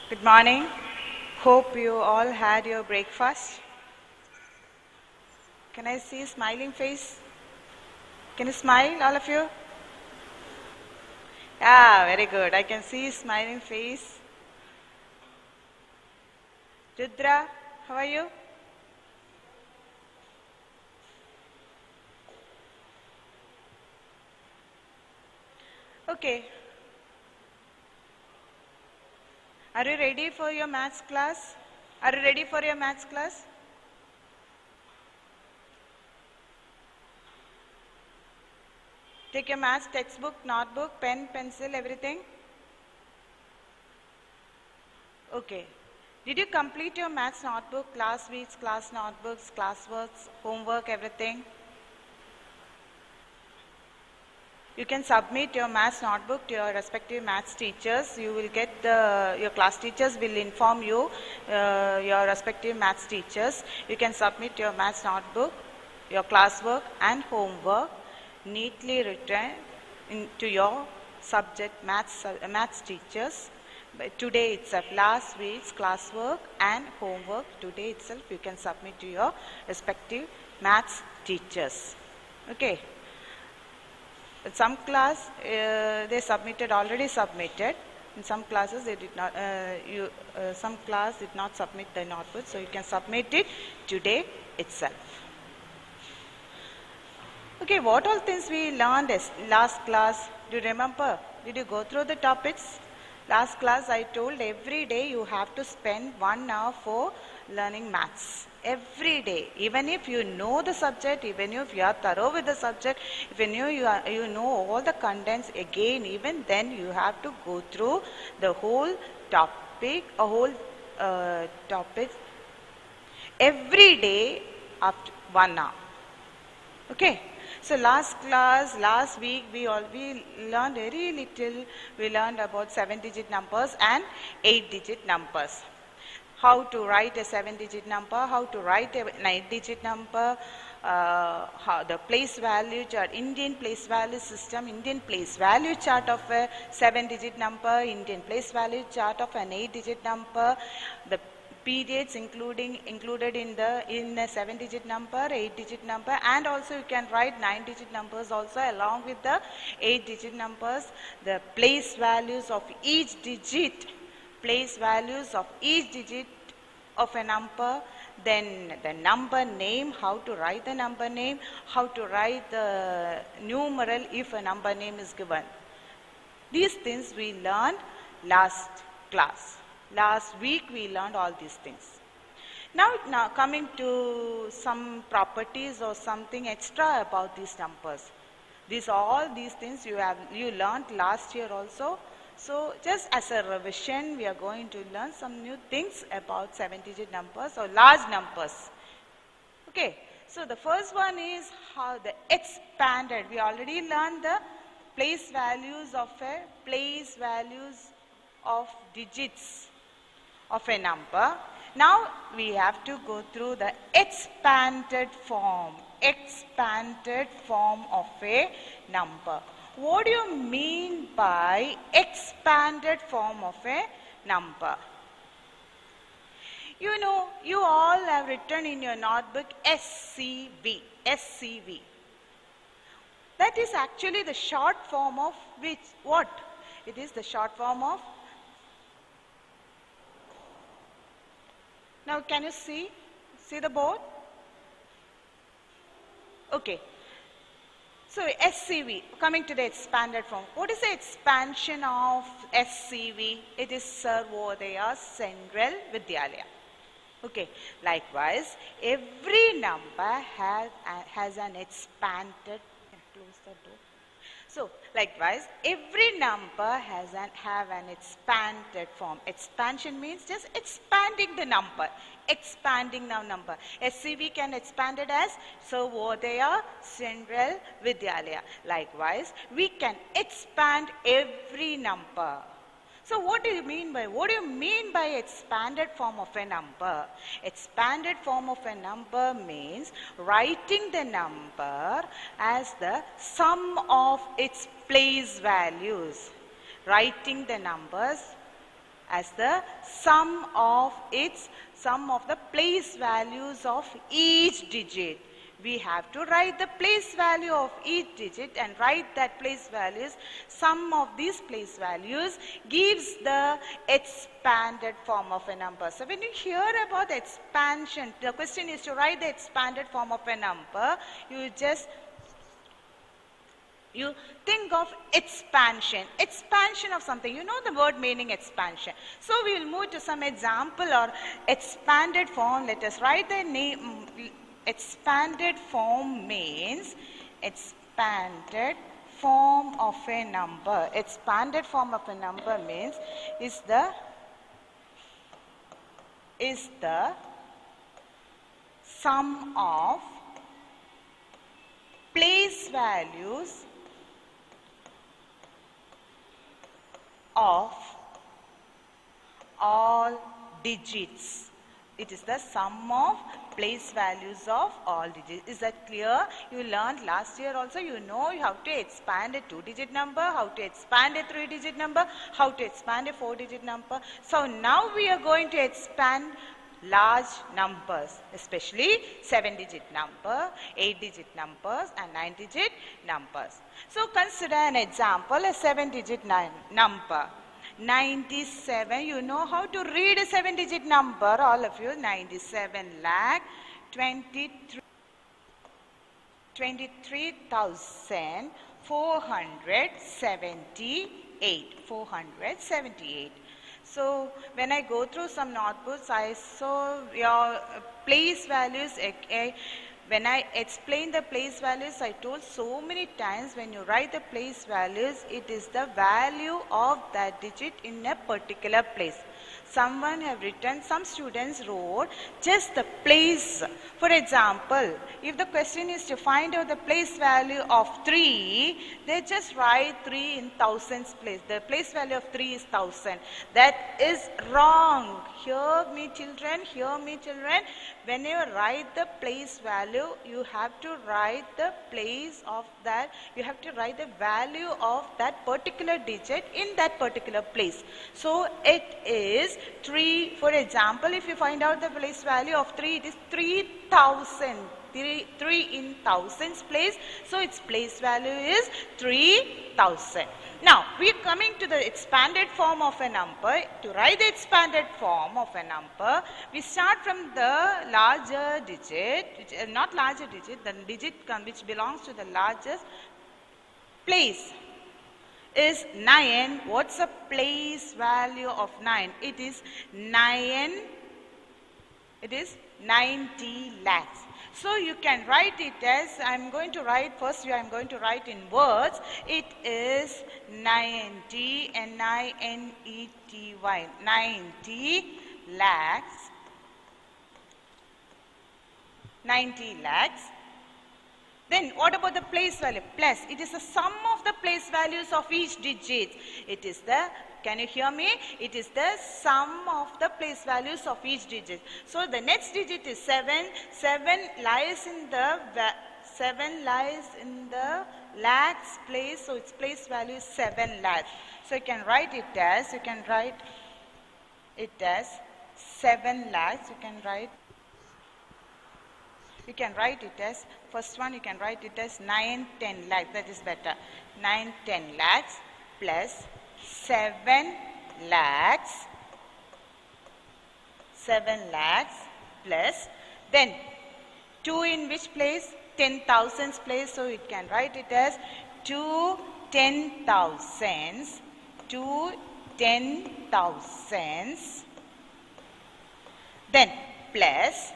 Good morning. Hope you all had your breakfast. Can I see a smiling face? Can you smile, all of you? Yeah, very good. I can see smiling face. Rudra, how are you? Okay. Are you ready for your maths class? Are you ready for your maths class? Take your maths textbook, notebook, pen, pencil, everything. Okay. Did you complete your maths notebook, class weeks, class notebooks, classworks, homework, everything? You can submit your maths notebook to your respective maths teachers. You will get your class teachers will inform you, your respective maths teachers. You can submit your maths notebook, your classwork and homework neatly written to your subject maths teachers. But today itself, last week's classwork and homework, today itself you can submit to your respective maths teachers. Okay. In some class, they already submitted. In some classes, they did not. Some class did not submit the notebook, so you can submit it today itself. Okay, what all things we learned last class? Do you remember? Did you go through the topics? Last class, I told every day you have to spend 1 hour for learning maths. Every day, even if you know the subject, even if you are thorough with the subject, even if you know all the contents again, even then you have to go through the whole topic, topic every day after 1 hour. Okay. So last week we learned very little. We learned about 7-digit numbers and 8-digit numbers. How to write a 7-digit number, how to write a 9-digit number, how the place value chart, Indian place value system, Indian place value chart of a 7-digit number, Indian place value chart of an 8-digit number, the periods included in a 7-digit number, 8-digit number, and also you can write 9-digit numbers also along with the 8-digit numbers, the place values of each digit, of a number, then the number name, how to write the number name, how to write the numeral if a number name is given. These things we learned last class. Last week we learned all these things. Now coming to some properties or something extra about these numbers. All these things you learned last year also. So just as a revision, we are going to learn some new things about 7-digit numbers or large numbers. Okay, so the first one is how the expanded. We already learned the place values of digits of a number. Now we have to go through the expanded form of a number. What do you mean by expanded form of a number? You know, you all have written in your notebook SCV. That is actually the short form of which? What? It is the short form of. Now can you see the board? Okay. So SCV, coming to the expanded form. What is the expansion of SCV? It is Sarvodaya Central Vidyalaya. Okay. Likewise, every number has an expanded. Close the door. So, likewise, every number have an expanded form. Expansion means just expanding the number. SCV can expand it as Sarvodaya Central Vidyalaya. Likewise, we can expand every number. So what do you mean by expanded form of a number? Expanded form of a number means writing the number as the sum of its place values. Writing the numbers as the sum of the place values of each digit. We have to write the place value of each digit and write that place values. Sum of these place values gives the expanded form of a number. So when you hear about expansion, the question is to write the expanded form of a number. You think of expansion of something. You know the word meaning expansion. So we will move to some example or expanded form. Let us write the name. Expanded form means expanded form of a number. Expanded form of a number means is the sum of place values of all digits. It is the sum of place values of all digits. Is that clear? You learned last year also. You know how to expand a 2-digit number, how to expand a 3-digit number, how to expand a 4-digit number. So now we are going to expand large numbers, especially 7-digit number, 8-digit numbers and 9-digit numbers. So consider an example, a 7-digit number. 97, you know how to read a 7-digit number, all of you. 93,478. So when I go through some notebooks, I saw your place values. When I explain the place values, I told so many times when you write the place values, it is the value of that digit in a particular place. Some students wrote just the place. For example, if the question is to find out the place value of 3, they just write 3 in thousands place. The place value of 3 is 1000. That is wrong. Hear me children. When you write the place value, you have to write the place of that. You have to write the value of that particular digit in that particular place. So it is 3. For example, if you find out the place value of 3, it is 3000. 3 in thousands place. So its place value is 3000. Now we are coming to the expanded form of a number. To write the expanded form of a number, we start from the larger digit, the digit which belongs to the largest place is 9. What's the place value of 9? It is 90 lakhs. So you can write it as, I'm going to write in words. It is 90, N-I-N-E-T-Y, 90 lakhs. 90 lakhs. Then what about the place value? Plus, it is the sum of the place values of each digit. It is the, can you hear me? It is the sum of the place values of each digit. So the next digit is 7. 7 lies in the lakhs place. So its place value is 7 lakhs. So you can write it as, 7 lakhs. You can write it as, first one you can write it as 9-10 lakhs, that is better. 9-10 lakhs plus 7 lakhs. 7 lakhs plus, then 2 in which place? 10,000s place, so it can write it as 2 10,000s. 2 10,000s. Then plus,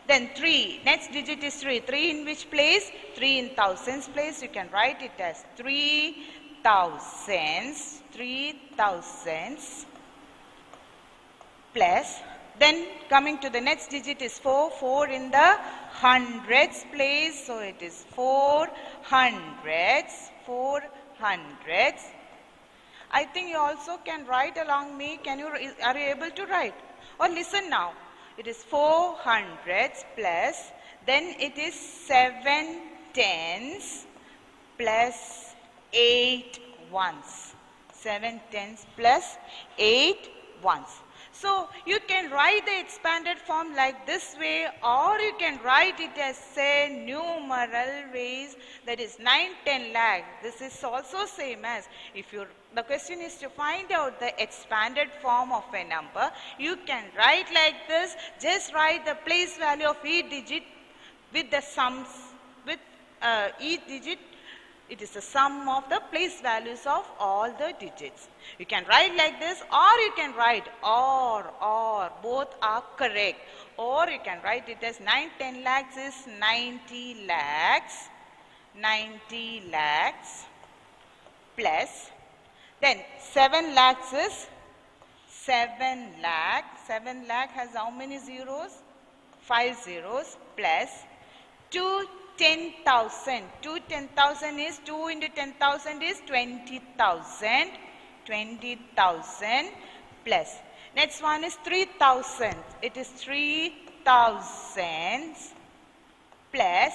then 3, next digit is 3. 3 in which place? 3 in thousands place. You can write it as 3,000s. 3,000s plus, then coming to the next digit is 4. 4 in the hundreds place. So it is 400s. 400s. I think you also can write along me. Are you able to write? Or listen now. It is 400s plus, then it is 7 10s plus 8 ones. 7 10s plus 8 ones. So you can write the expanded form like this way, or you can write it as a numeral ways, that is 9, 10 lakh. This is also same as if you, the question is to find out the expanded form of a number. You can write like this, just write the place value of each digit with the sums, with each digit. It is the sum of the place values of all the digits. You can write like this, or you can write or, both are correct. Or you can write it as 9, 10 lakhs is 90 lakhs, 90 lakhs plus, then 7 lakhs is 7 lakh. 7 lakh has how many zeros? 5 zeros plus 2 10,000. 2 10,000 is 2 into 10,000 is 20,000. 20,000 plus. Next one is 3,000. It is 3,000 plus.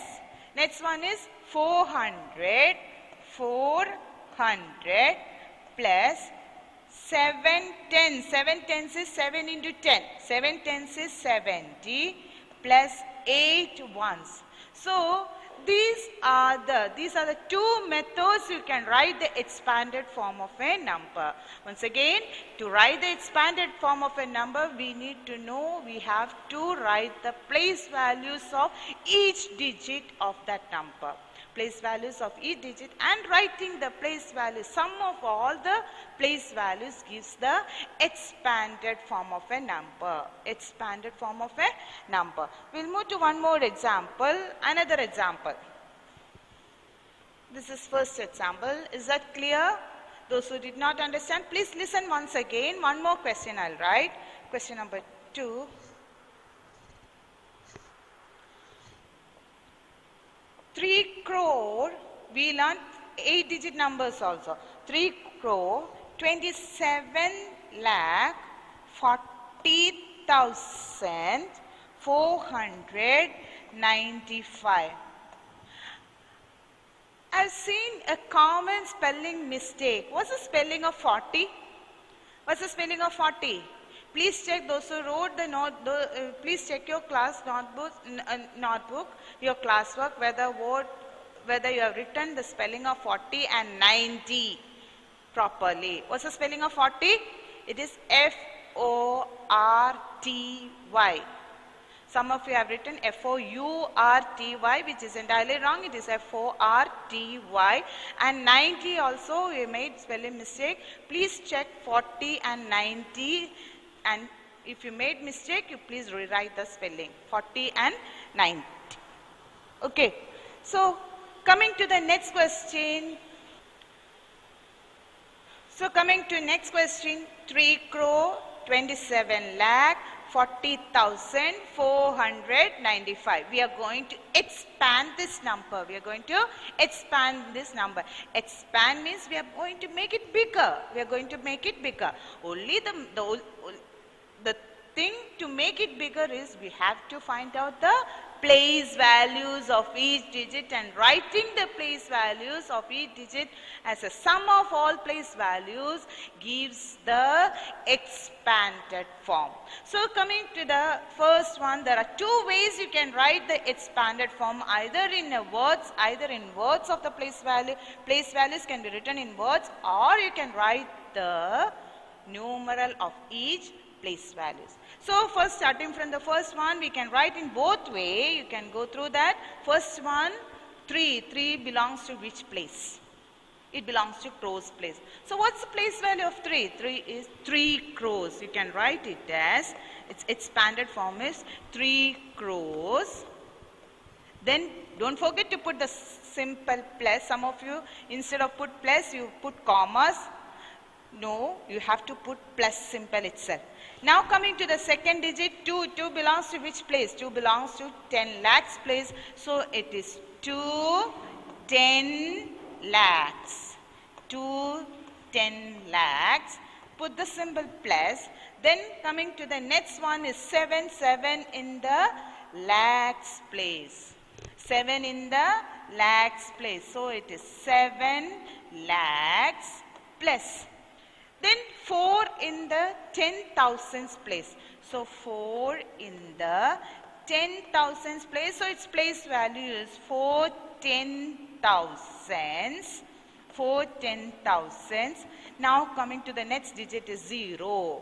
Next one is 400. 400 plus 7 tens. 7 tens is 7 into 10. 7 tens is 70 plus 8 ones. So these are the two methods you can write the expanded form of a number. Once again, to write the expanded form of a number, we need to know we have to write the place values of each digit of that number. Place values of each digit, and writing the place value, sum of all the place values gives the expanded form of a number. Expanded form of a number. We'll move to one more example, another example. This is first example. Is that clear? Those who did not understand, please listen once again. One more question I'll write. Question number 2. Three crore, we learned 8-digit numbers also. 3 crore, 27 lakh, 40,495. I've seen a common spelling mistake. What's the spelling of 40? What's the spelling of 40? Please check those who wrote the note. Please check your class notebook, your classwork, whether you have written the spelling of 40 and 90 properly. What's the spelling of 40? It is F-O-R-T-Y. Some of you have written F-O-U-R-T-Y, which is entirely wrong. It is F-O-R-T-Y. And 90 also, you made spelling mistake. Please check 40 and 90. And if you made mistake, you please rewrite the spelling. 40 and 90. Okay. So, coming to the next question. So, coming to next question. 3 crore, 27 lakh, 40,495. We are going to expand this number. We are going to expand this number. Expand means we are going to make it bigger. We are going to make it bigger. Only the thing to make it bigger is we have to find out the place values of each digit, and writing the place values of each digit as a sum of all place values gives the expanded form. So coming to the first one, there are two ways you can write the expanded form, either in words of the place value. Place values can be written in words, or you can write the numeral of each place values. So first, starting from the first one, we can write in both way. You can go through that. First one, 3. 3 belongs to which place? It belongs to crores place. So what's the place value of 3? 3 is 3 crores. You can write it as, its expanded form is 3 crores. Then don't forget to put the simple plus. Some of you, instead of put plus, you put commas. No, you have to put plus simple itself. Now coming to the second digit, 2. 2 belongs to which place? 2 belongs to 10 lakhs place. So it is 2 10 lakhs. 2 10 lakhs. Put the symbol plus. Then coming to the next one is 7. 7 in the lakhs place. 7 in the lakhs place. So it is 7 lakhs plus. Then 4 in the 10,000s place. So 4 in the 10,000s place. So its place value is 4 10,000s. 4 10,000s. Now coming to the next digit is 0.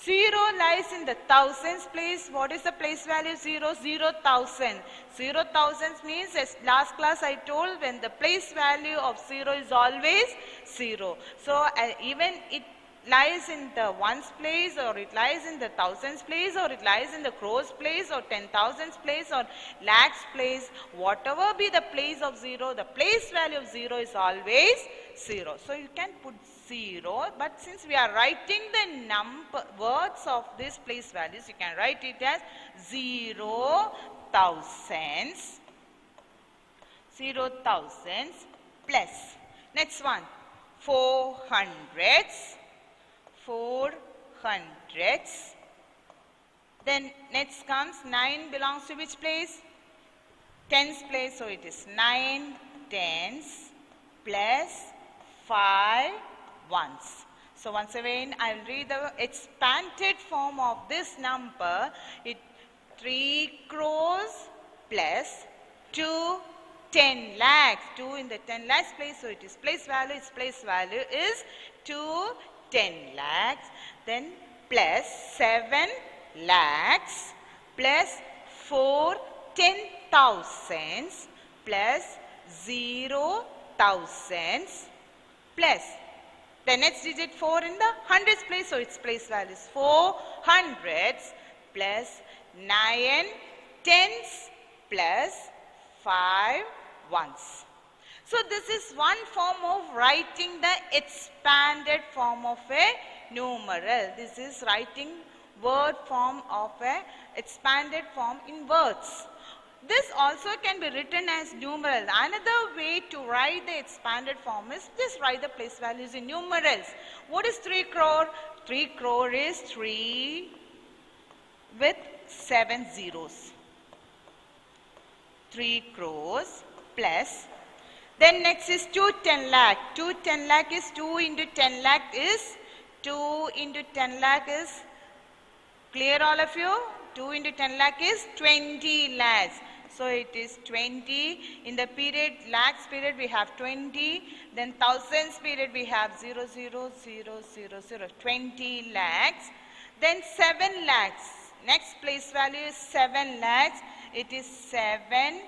0 lies in the thousands place. What is the place value 0? 0,000. 0,000 means, as last class I told, when the place value of 0 is always 0. So even it lies in the ones place, or it lies in the thousands place, or it lies in the crores place, or 10,000s place, or lakhs place, whatever be the place of 0, the place value of 0 is always 0. So you can put 0, but since we are writing the words of these place values, you can write it as 0,000s, 0,000s plus, next one, 400s, 400s. Then next comes 9 belongs to which place? Tens place, so it is 9 tens plus 5 ones. So once again I will read the expanded form of this number. It 3 crores plus 2 10 lakhs. 2 in the 10 lakhs place, so it is place value. Its place value is 2 10 lakhs. Then plus 7 lakhs plus 4 10,000s plus 0,000s plus the next digit 4 in the hundreds place, so its place value is 400s plus 9 tens plus 5 ones. So this is one form of writing the expanded form of a numeral. This is writing word form of a expanded form in words. This also can be written as numerals. Another way to write the expanded form is just write the place values in numerals. What is 3 crore? 3 crore is 3 with 7 zeros. 3 crores plus. Then next is 2 10 lakh. 2 10 lakh is 2 into 10 lakh is 2 into 10 lakh is, clear all of you? 2 into 10 lakh is 20 lakhs. So it is 20. In the period, lakhs period we have 20. Then thousands period we have 0, 0, 0, 0, 0. 20 lakhs. Then 7 lakhs. Next place value is 7 lakhs. It is 7,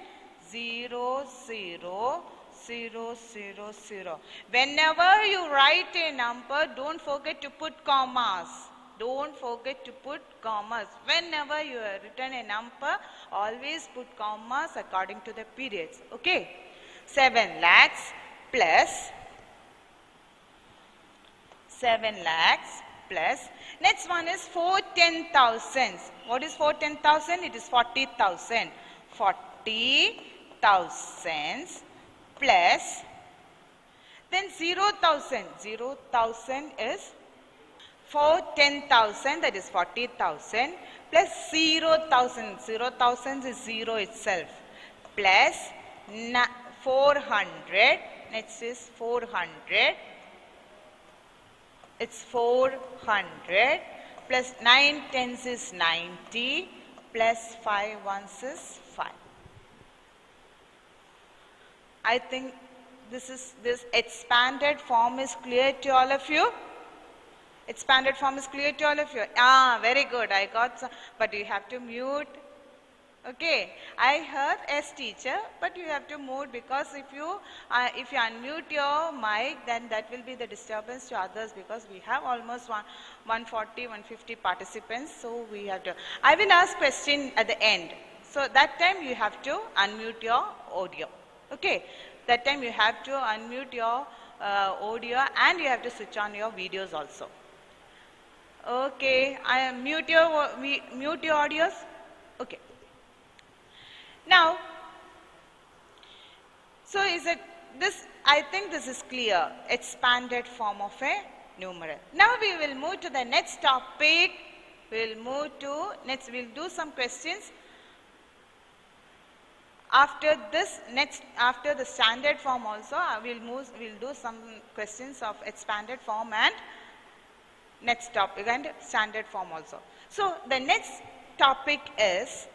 0, 0, 0, 0, 0. Whenever you write a number, don't forget to put commas. Don't forget to put commas. Whenever you have written a number, always put commas according to the periods. Okay. 7 lakhs plus 7 lakhs plus. Next one is 4 10,000s. What is 4 10,000? It is 40,000. 40,000s plus. Then 0,000. 0,000 is 4 10,000, that is 40,000 plus 0,000. 0,000 is 0 itself plus 400. Next is 400. It's 400 plus 9 tens is 90 plus 5 ones is 5. I think this expanded form is clear to all of you. Expanded form is clear to all of you. Ah, very good. I got some, but you have to mute. Okay. I heard as teacher, but you have to mute, because if you unmute your mic, then that will be the disturbance to others, because we have almost 140, 150 participants. So we have to. I will ask question at the end. So that time you have to unmute your audio. Okay. That time you have to unmute your audio, and you have to switch on your videos also. Okay, I mute your audios. Okay. Now, so is it this? I think this is clear. Expanded form of a numeral. Now we will move to the next topic. We will move to next. We'll do some questions. After this, after the standard form also, we'll do some questions of expanded form and next topic and standard form also. So the next topic is,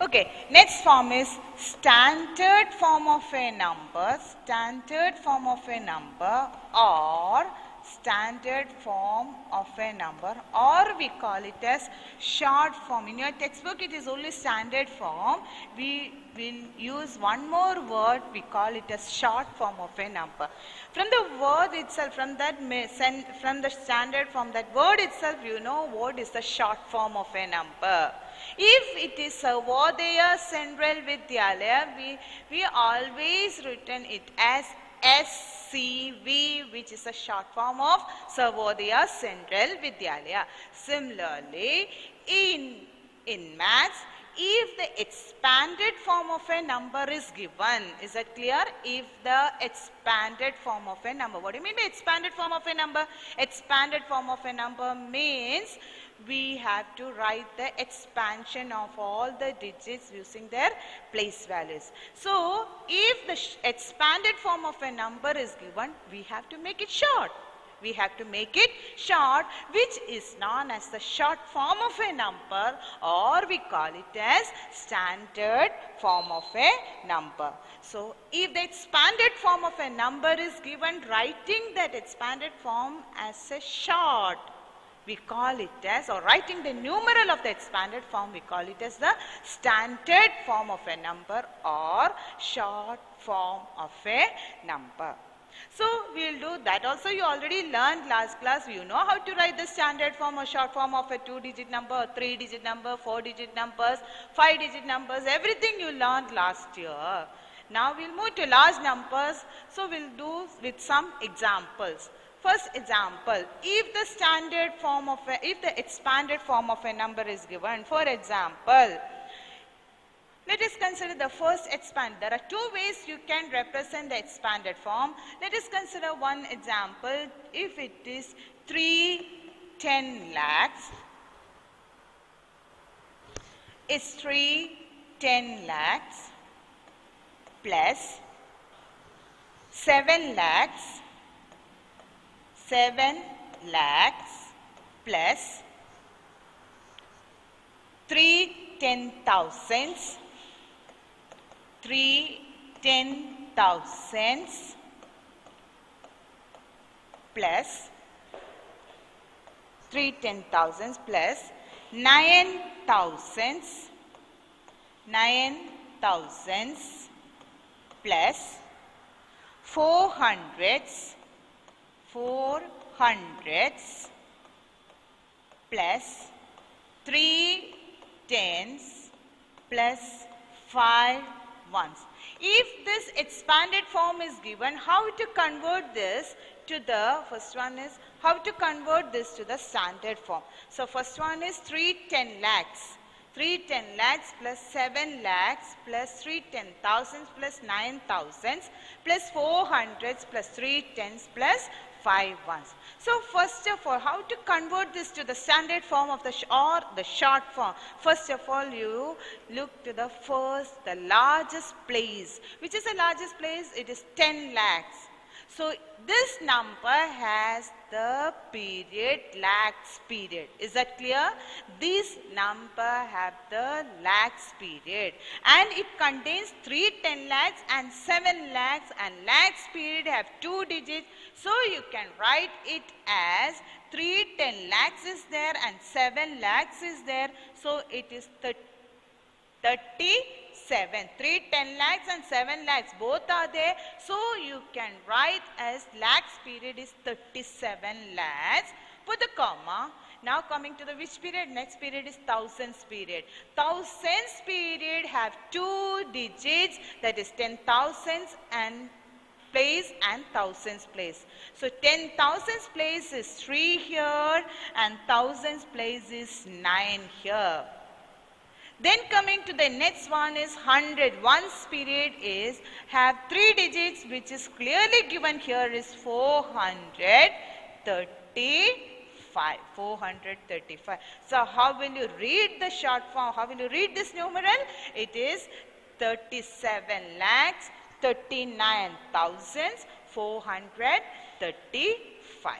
okay, next form is standard form of a number, standard form of a number, or standard form of a number, or we call it as short form. In your textbook it is only standard form. We will use one more word, we call it as short form of a number. From the word itself, from the standard form, that word itself, you know what is the short form of a number. If it is Sarvodaya Central Vidyalaya, we always written it as SCV, which is a short form of Sarvodaya Central Vidyalaya. Similarly, in maths, if the expanded form of a number is given, is that clear? If the expanded form of a number, what do you mean by expanded form of a number? Expanded form of a number means we have to write the expansion of all the digits using their place values. So, if the expanded form of a number is given, we have to make it short. We have to make it short, which is known as the short form of a number, or we call it as standard form of a number. So, if the expanded form of a number is given, writing that expanded form as a short, we call it as, or writing the numeral of the expanded form, we call it as the standard form of a number or short form of a number. So, we will do that also. You already learned last class. You know how to write the standard form or short form of a 2-digit number, or 3-digit number, 4-digit numbers, 5-digit numbers, everything you learned last year. Now, we will move to large numbers. So, we will do with some examples. First example, if the standard form of if the expanded form of a number is given, for example, let us consider the first expand. There are two ways you can represent the expanded form. Let us consider one example. If it is 310 lakhs, is 310 lakhs plus 7 lakhs, 7 lakhs plus 3 10,000s, 3 10,000s plus 3 10,000s plus 9,000s, 9,000s plus 400s, 400s plus 3 10s plus 5 1s. If this expanded form is given, how to convert this to the, first one is how to convert this to the standard form. So, first one is 310 lakhs. 310 lakhs plus 7 lakhs plus 3 10,000s plus 9,000s plus 400s plus 3 10s plus 5 1s. So, first of all, how to convert this to the standard form of the short form? First of all, you look to the first, the largest place. Which is the largest place? It is 10 lakhs. So, this number has the period lakhs period. Is that clear? This number have the lakhs period, and it contains 3 10 lakhs and 7 lakhs, and lakhs period have 2 digits. So, you can write it as 3 10 lakhs is there and 7 lakhs is there. So, it is 37. 3 10 lakhs and 7 lakhs both are there. So, you can write as lakhs period is 37 lakhs. Put the comma. Now, coming to the which period? Next period is thousands period. Thousands period have 2 digits, that is 10,000s and place and thousands place. So, 10,000s place is 3 here and thousands place is 9 here. Then coming to the next one is 100. Ones period is have 3 digits, which is clearly given here is 435. 435. So, how will you read the short form? How will you read this numeral? It is 37 lakhs 39,435. 35.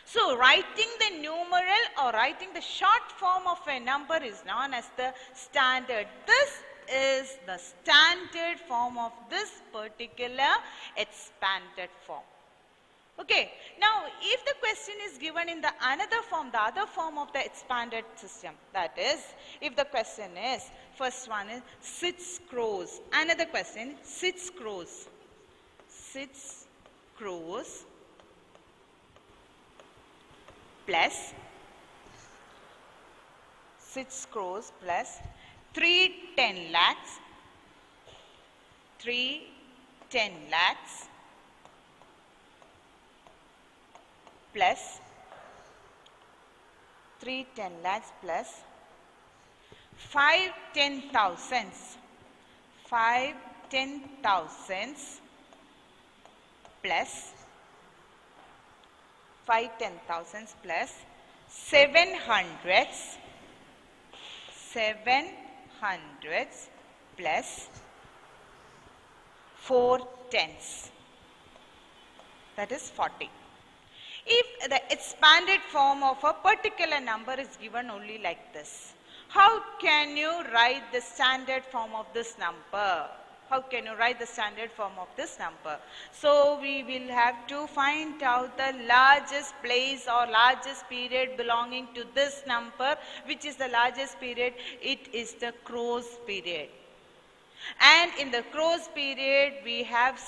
So writing the numeral or writing the short form of a number is known as the standard. This is the standard form of this particular expanded form. Okay, now if the question is given in the another form, the other form of the expanded system, that is, if the question is, first one is 6 crores, another question, 6 crores, 6 crores plus 6 crores plus 310 lakhs, 310 lakhs plus 310 lakhs plus 5 10,000s, 5 10,000s plus 5 10,000s plus 700s, 700s plus 4 10s, that is 40. If the expanded form of a particular number is given only like this, how can you write the standard form of this number? How can you write the standard form of this number? So we will have to find out the largest place or largest period belonging to this number. Which is the largest period? It is the crores period. And in the crores period, we have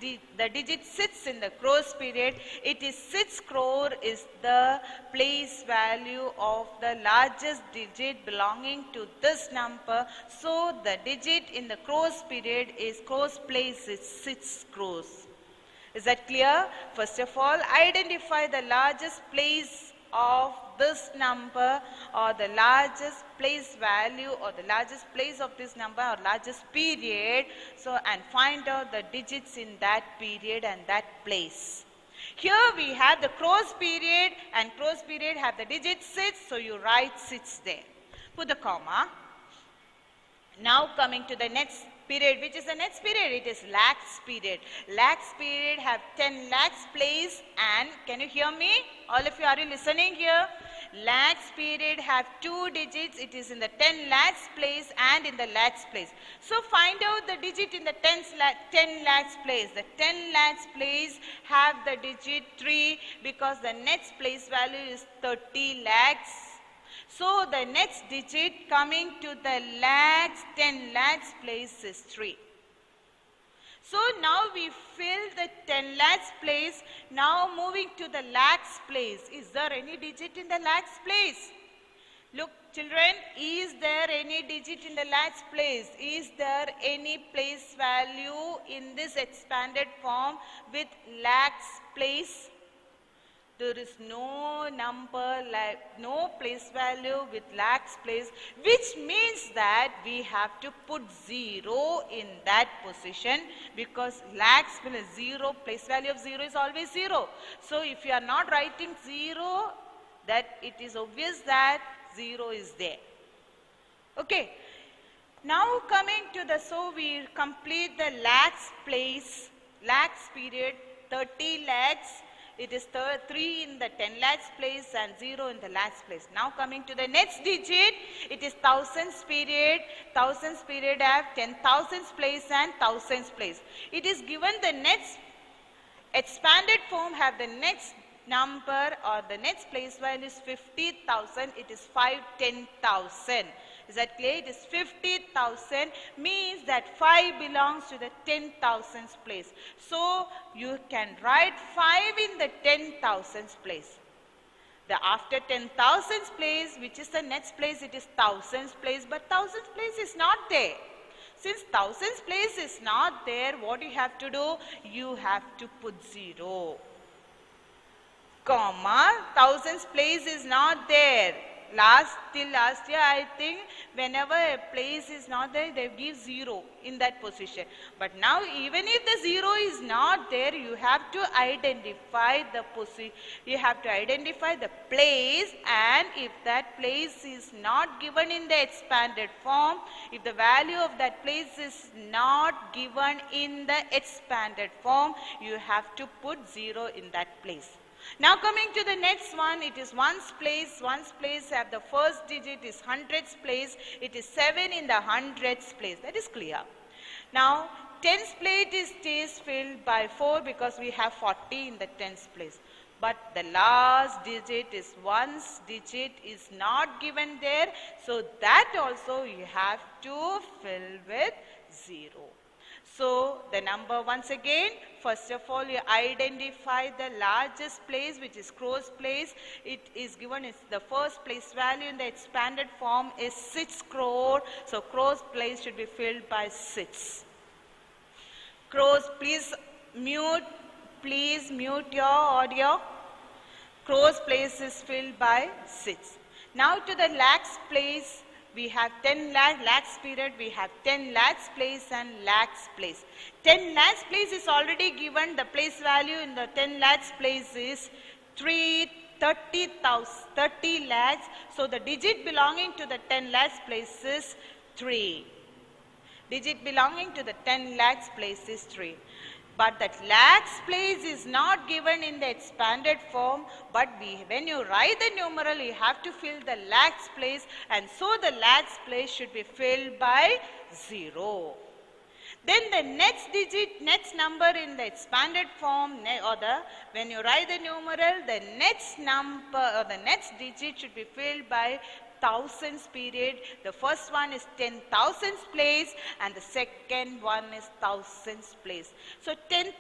the digit 6 in the crores period. It is 6 crore is the place value of the largest digit belonging to this number. So the digit in the crores period is crores place is 6 crores. Is that clear? First of all, identify the largest place of this number or the largest place value or the largest place of this number or largest period. So, and find out the digits in that period and that place. Here we have the crores period, and crores period have the digit 6, so you write 6 there. Put the comma. Now coming to the next period. Which is the next period? It is lakhs period. Lakhs period have 10 lakhs place, and can you hear me? All of you, are you listening here? Lakhs period have 2 digits. It is in the 10 lakhs place and in the lakhs place. So find out the digit in the 10 lakhs place. The 10 lakhs place have the digit 3 because the next place value is 30 lakhs. So the next digit coming to the lakhs, 10 lakhs place is 3. So now we fill the 10 lakhs place. Now moving to the lakhs place. Is there any digit in the lakhs place? Look children, is there any digit in the lakhs place? Is there any place value in this expanded form with lakhs place? There is no number, like no place value with lakhs place, which means that we have to put 0 in that position, because lakhs plus 0, place value of 0 is always 0. So if you are not writing 0, that it is obvious that 0 is there. Okay. Now coming to the, so we complete the lakhs place, lakhs period, 30 lakhs. It is 3 in the 10 lakhs place and 0 in the lakhs place. Now coming to the next digit, it is thousands period. Thousands period have 10,000s place and thousands place. It is given the next expanded form have the next number or the next place value is 50,000. It is 5 10,000. Is that clear? It is 50,000, means that 5 belongs to the 10,000s place. So you can write 5 in the 10,000s place. The after 10,000s place, which is the next place, it is thousands place, but thousands place is not there. Since thousands place is not there, what you have to do? You have to put 0. Comma, thousands place is not there. Till last year, I think whenever a place is not there, they give 0 in that position. But now, even if the 0 is not there, you have to identify the position. You have to identify the place, and if that place is not given in the expanded form, if the value of that place is not given in the expanded form, you have to put 0 in that place. Now coming to the next one, it is ones place. Ones place have the first digit is hundreds place. It is 7 in the hundreds place. That is clear. Now tens place stays filled by 4 because we have 40 in the tens place. But the last digit is ones digit is not given there. So that also you have to fill with 0. So the number, once again, first of all, you identify the largest place, which is crores place. It is given as the first place value in the expanded form is 6 crore. So crores place should be filled by 6. Crores, please mute your audio. Crores place is filled by 6. Now to the lakhs place. We have 10 lakhs period, we have 10 lakhs place and lakhs place. 10 lakhs place is already given, the place value in the 10 lakhs place is 30 lakhs. So the digit belonging to the 10 lakhs place is 3. Digit belonging to the 10 lakhs place is 3. But that lakhs place is not given in the expanded form, but when you write the numeral, you have to fill the lakhs place, and so the lakhs place should be filled by 0. Then the next number in the expanded form, when you write the numeral, the next number or the next digit should be filled by thousands period. The first one is 10,000 place and the second one is thousands place. So 10,000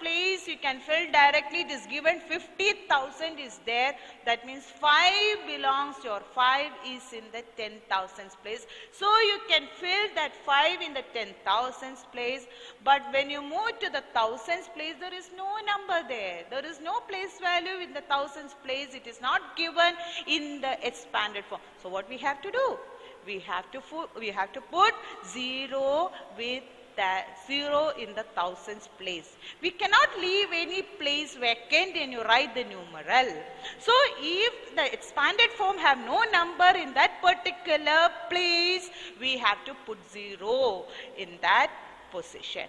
place you can fill directly. It is given 50,000 is there. That means 5 belongs to, or 5 is in the 10,000 place. So you can fill that 5 in the 10,000 place. But when you move to the thousands place, there is no number there. There is no place value in the thousands place. It is not given in the expanded form. So what we have to do? We have to put 0 with that 0 in the thousands place. We cannot leave any place vacant when you write the numeral. So if the expanded form have no number in that particular place, we have to put 0 in that position.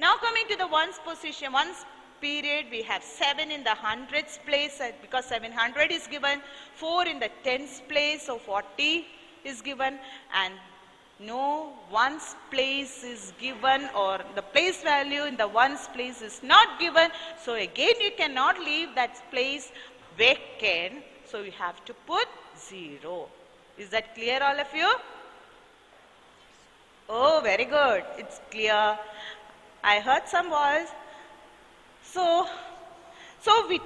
Now coming to the ones position, ones period, we have 7 in the hundreds place because 700 is given, 4 in the tens place, so 40 is given, and no ones place is given, or the place value in the ones place is not given. So again you cannot leave that place vacant, so you have to put 0. Is that clear, all of you? Oh, very good, it's clear. I heard some voice. So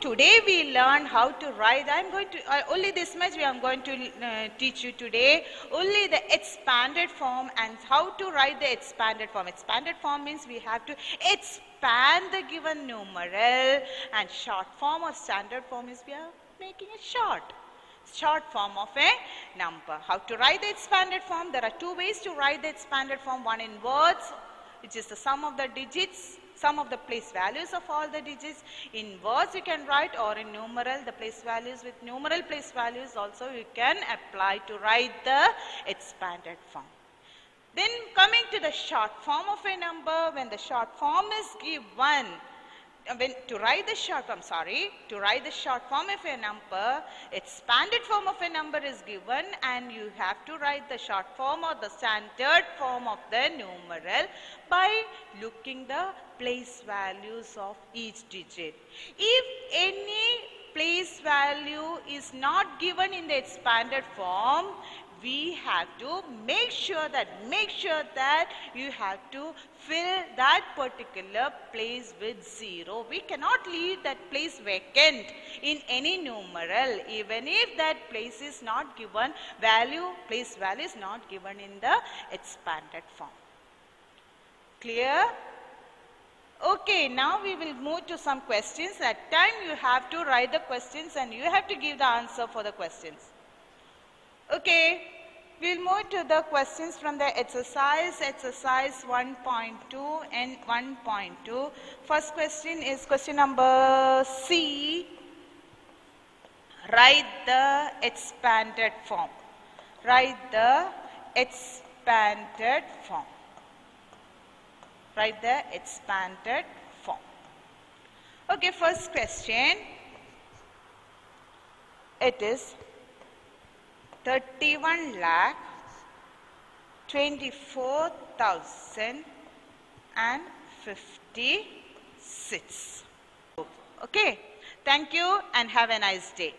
today we learned how to write. I'm going to only this much I am going to teach you today. Only the expanded form and how to write the expanded form. Expanded form means we have to expand the given numeral, and short form or standard form is we are making it short form of a number. How to write the expanded form? There are 2 ways to write the expanded form. One in words, which is the sum of the digits, sum of the place values of all the digits. In words you can write, or in numeral, the place values with numeral place values also you can apply to write the expanded form. Then coming to the short form of a number, when the short form is given, to write the short form of a number, expanded form of a number is given, and you have to write the short form or the standard form of the numeral by looking the place values of each digit. If any place value is not given in the expanded form, we have to make sure that you have to fill that particular place with 0. We cannot leave that place vacant in any numeral, even if that place is not given place value is not given in the expanded form. Clear? Okay, now we will move to some questions. At time you have to write the questions and you have to give the answer for the questions. Okay, we'll move to the questions from the exercise 1.2 and 1.2. First question is question number C. Write the expanded form. Write the expanded form. Write the expanded form. Okay, first question. It is 31,24,056. Okay, thank you and have a nice day.